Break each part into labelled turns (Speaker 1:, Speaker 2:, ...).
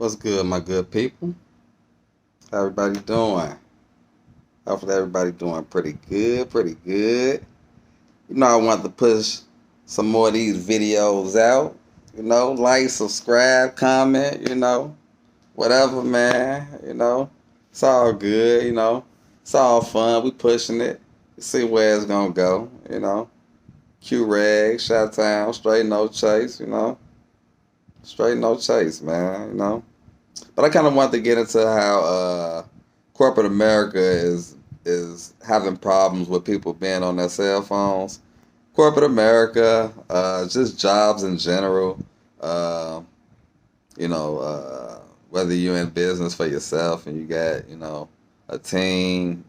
Speaker 1: What's good, my good people? How everybody doing? Hopefully everybody doing pretty good, pretty good. I want to push some more of these videos out. Like, subscribe, comment, whatever, man. It's all good, It's all fun. We pushing it. See where it's gonna go. Q-Rag, Shot Town, straight no chase. Straight no chase, man. But I kind of want to get into how corporate America is having problems with people being on their cell phones. Corporate America, just jobs in general. Uh, you know, whether you're in business for yourself and you got a team.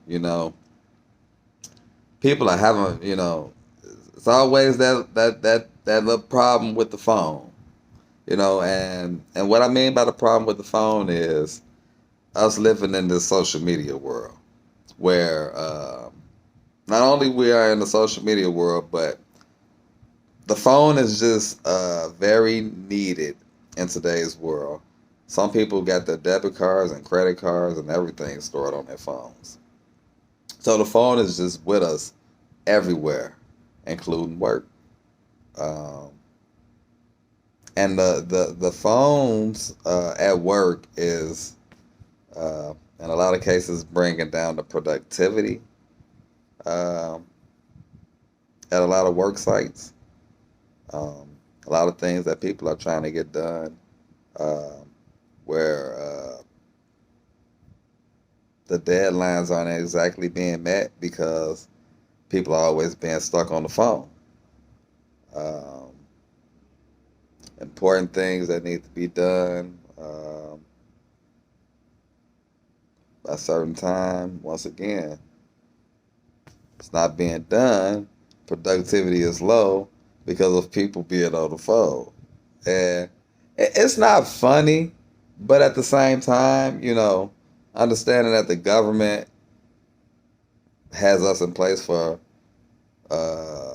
Speaker 1: People are having it's always that little problem with the phone. And what I mean by the problem with the phone is us living in this social media world where not only we are in the social media world, but the phone is just very needed in today's world. Some people got their debit cards and credit cards and everything stored on their phones. So the phone is just with us everywhere, including work. Um, and the phones at work is in a lot of cases bringing down the productivity um, at a lot of work sites. Um, a lot of things that people are trying to get done um, where the deadlines aren't exactly being met because people are always being stuck on the phone. Um, Important things that need to be done by a certain time. Once again, it's not being done. Productivity is low because of people being on the phone. And it's not funny, but at the same time, understanding that the government has us in place for uh,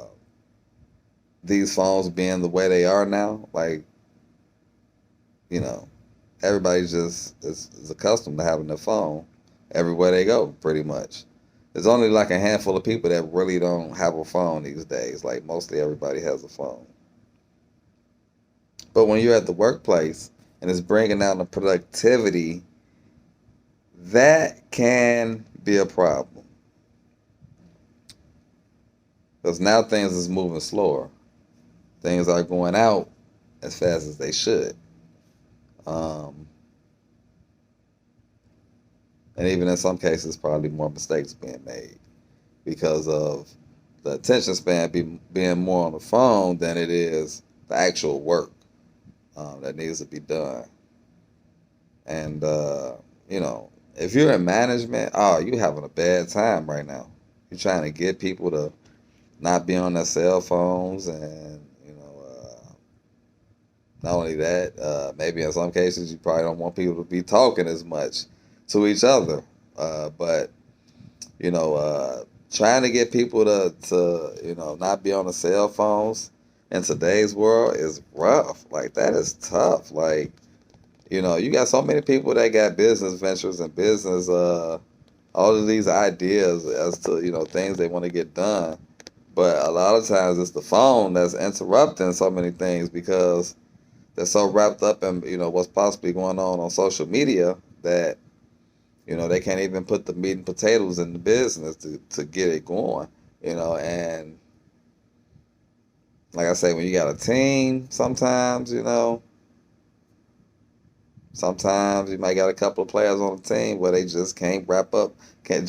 Speaker 1: these phones being the way they are now, like, you know, everybody just is accustomed to having their phone everywhere they go, pretty much. There's only like a handful of people that really don't have a phone these days. Like, mostly everybody has a phone. But when you're at the workplace and it's bringing down the productivity, that can be a problem because now things is moving slower. Things are going out as fast as they should, um, and even in some cases, probably more mistakes being made because of the attention span being more on the phone than it is the actual work that needs to be done. And if you're in management, oh, you having a bad time right now. You're trying to get people to not be on their cell phones, and not only that, maybe in some cases you probably don't want people to be talking as much to each other. But you know, trying to get people to not be on the cell phones in today's world is rough. Like, that is tough. Like, you got so many people that got business ventures and business all of these ideas as to things they want to get done. But a lot of times it's the phone that's interrupting so many things because they're so wrapped up in what's possibly going on social media that they can't even put the meat and potatoes in the business to get it going. And like I say, when you got a team, sometimes you might got a couple of players on the team where they just can't wrap up, can't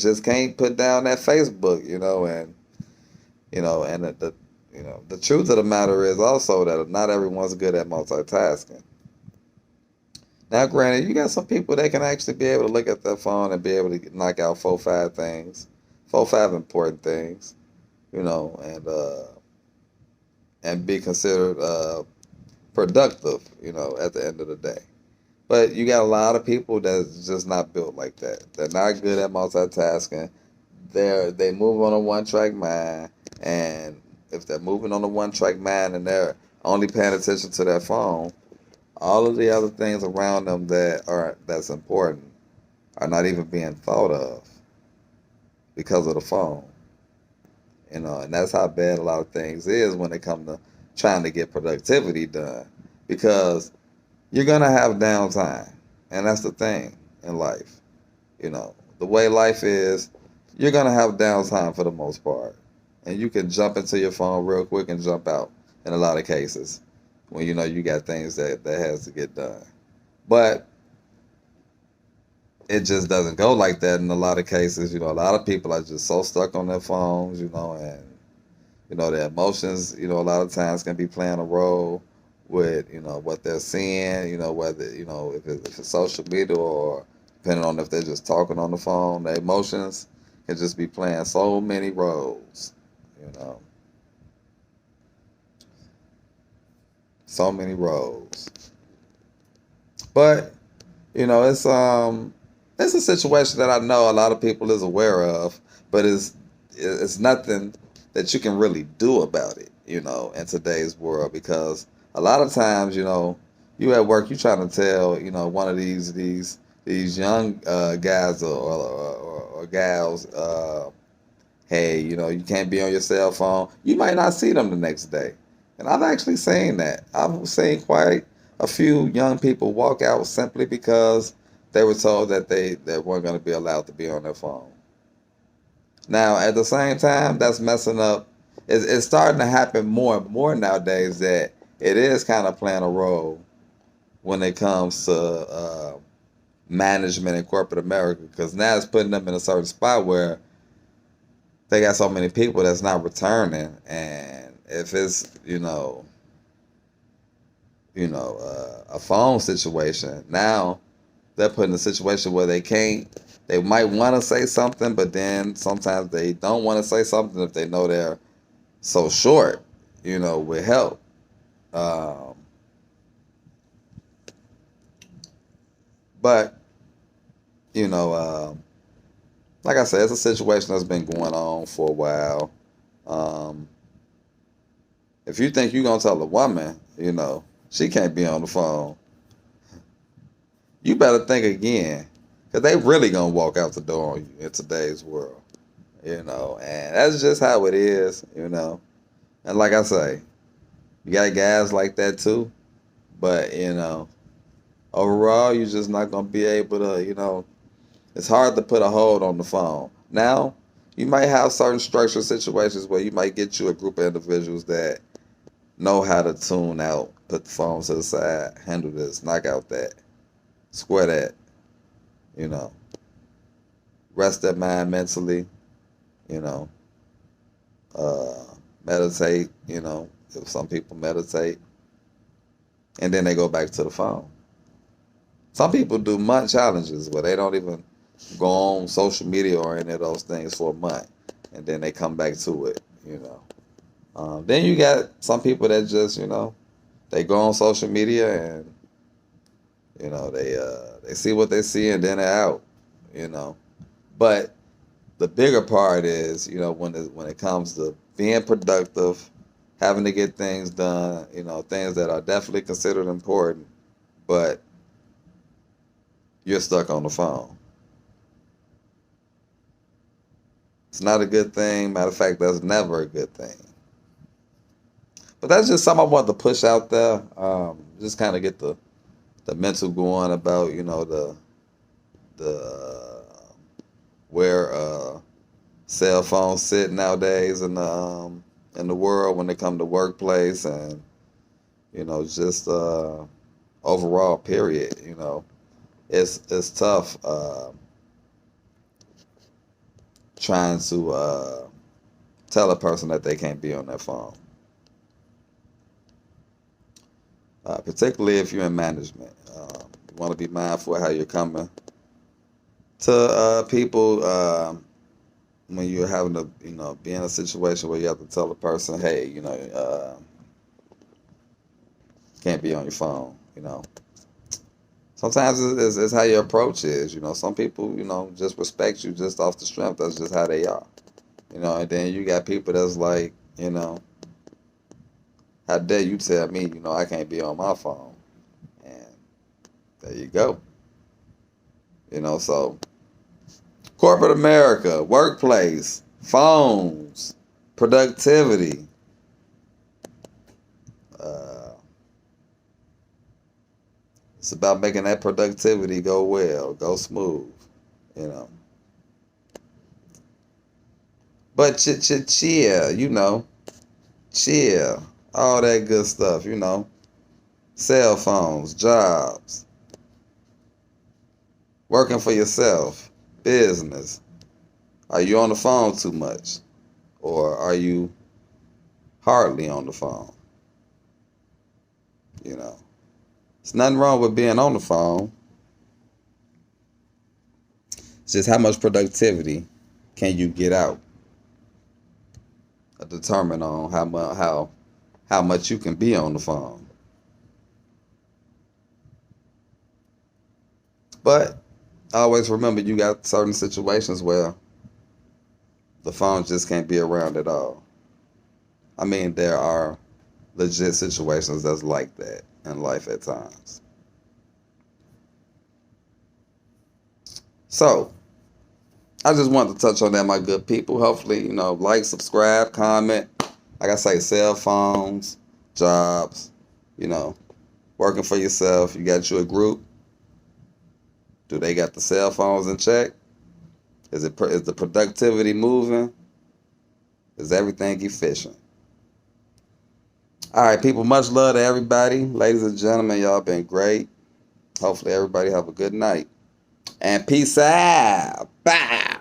Speaker 1: put down that Facebook, and the truth of the matter is also that not everyone's good at multitasking. Now, granted, you got some people that can actually be able to look at their phone and be able to knock out 4, 5 important things, and be considered productive, at the end of the day. But you got a lot of people that's just not built like that. They're not good at multitasking. They move on a one track mind, and if they're moving on a one track mind and they're only paying attention to their phone, All of the other things around them that's important are not even being thought of because of the phone. And that's how bad a lot of things is when it comes to trying to get productivity done. Because you're gonna have downtime, and that's the thing in life. The way life is, you're gonna have downtime for the most part, and you can jump into your phone real quick and jump out in a lot of cases when you got things that has to get done. But it just doesn't go like that in a lot of cases. A lot of people are just so stuck on their phones, and their emotions, a lot of times can be playing a role with, what they're seeing, whether, if it's social media or depending on if they're just talking on the phone, their emotions can just be playing so many roles, you know, so many roles. But, it's a situation that I know a lot of people is aware of, but it's nothing that you can really do about it, in today's world, because a lot of times, you at work, you trying to tell, one of these young guys or gals, hey, you can't be on your cell phone. You might not see them the next day. And I've actually seen that. I've seen quite a few young people walk out simply because they were told that they weren't going to be allowed to be on their phone. Now, at the same time, that's messing up. It's starting to happen more and more nowadays that it is kind of playing a role when it comes to management in corporate America, because now it's putting them in a certain spot where they got so many people that's not returning, and if it's a phone situation, now they're put in a situation where they might want to say something, but then sometimes they don't want to say something if they know they're so short, with help. Um, but, you know, um, like I said, it's a situation that's been going on for a while. Um, if you think you're going to tell a woman, she can't be on the phone, you better think again, because they really going to walk out the door on you in today's world, and that's just how it is. And like I say, you got guys like that too, but overall, you're just not gonna be able to. It's hard to put a hold on the phone. Now, you might have certain structured situations where you might get you a group of individuals that know how to tune out, put the phone to the side, handle this, knock out that, square that. You know, rest their mind mentally. You know, uh, meditate. If some people meditate, and then they go back to the phone. Some people do month challenges where they don't even go on social media or any of those things for a month, and then they come back to it. Then you got some people that just they go on social media and they see what they see and then they're out. You know, but the bigger part is when it comes to being productive, having to get things done. Things that are definitely considered important, but you're stuck on the phone. It's not a good thing. Matter of fact, that's never a good thing. But that's just something I want to push out there. Just kind of get the mental going about the where cell phones sit nowadays in the world when they come to workplace, and just overall period. It's tough trying to tell a person that they can't be on their phone. Particularly if you're in management. You want to be mindful of how you're coming to people when you're having to, be in a situation where you have to tell a person, hey, can't be on your phone. Sometimes it's how your approach is. Some people, just respect you just off the strength. That's just how they are. And then you got people that's like, how dare you tell me, I can't be on my phone. And There you go. So corporate America, workplace, phones, productivity. Uh, it's about making that productivity go well, go smooth, you know. But chill, chill, all that good stuff. Cell phones, jobs, working for yourself, business. Are you on the phone too much? Or are you hardly on the phone? There's nothing wrong with being on the phone. It's just how much productivity can you get out? Determine on how much you can be on the phone. But always remember, you got certain situations where the phone just can't be around at all. I mean, there are legit situations that's like that in life at times. So, I just wanted to touch on that, my good people. Hopefully, like, subscribe, comment. Like I say, cell phones, jobs, you know, working for yourself. You got you a group. Do they got the cell phones in check? Is the productivity moving? Is everything efficient? All right, people, much love to everybody. Ladies and gentlemen, y'all been great. Hopefully everybody have a good night. And peace out. Bye.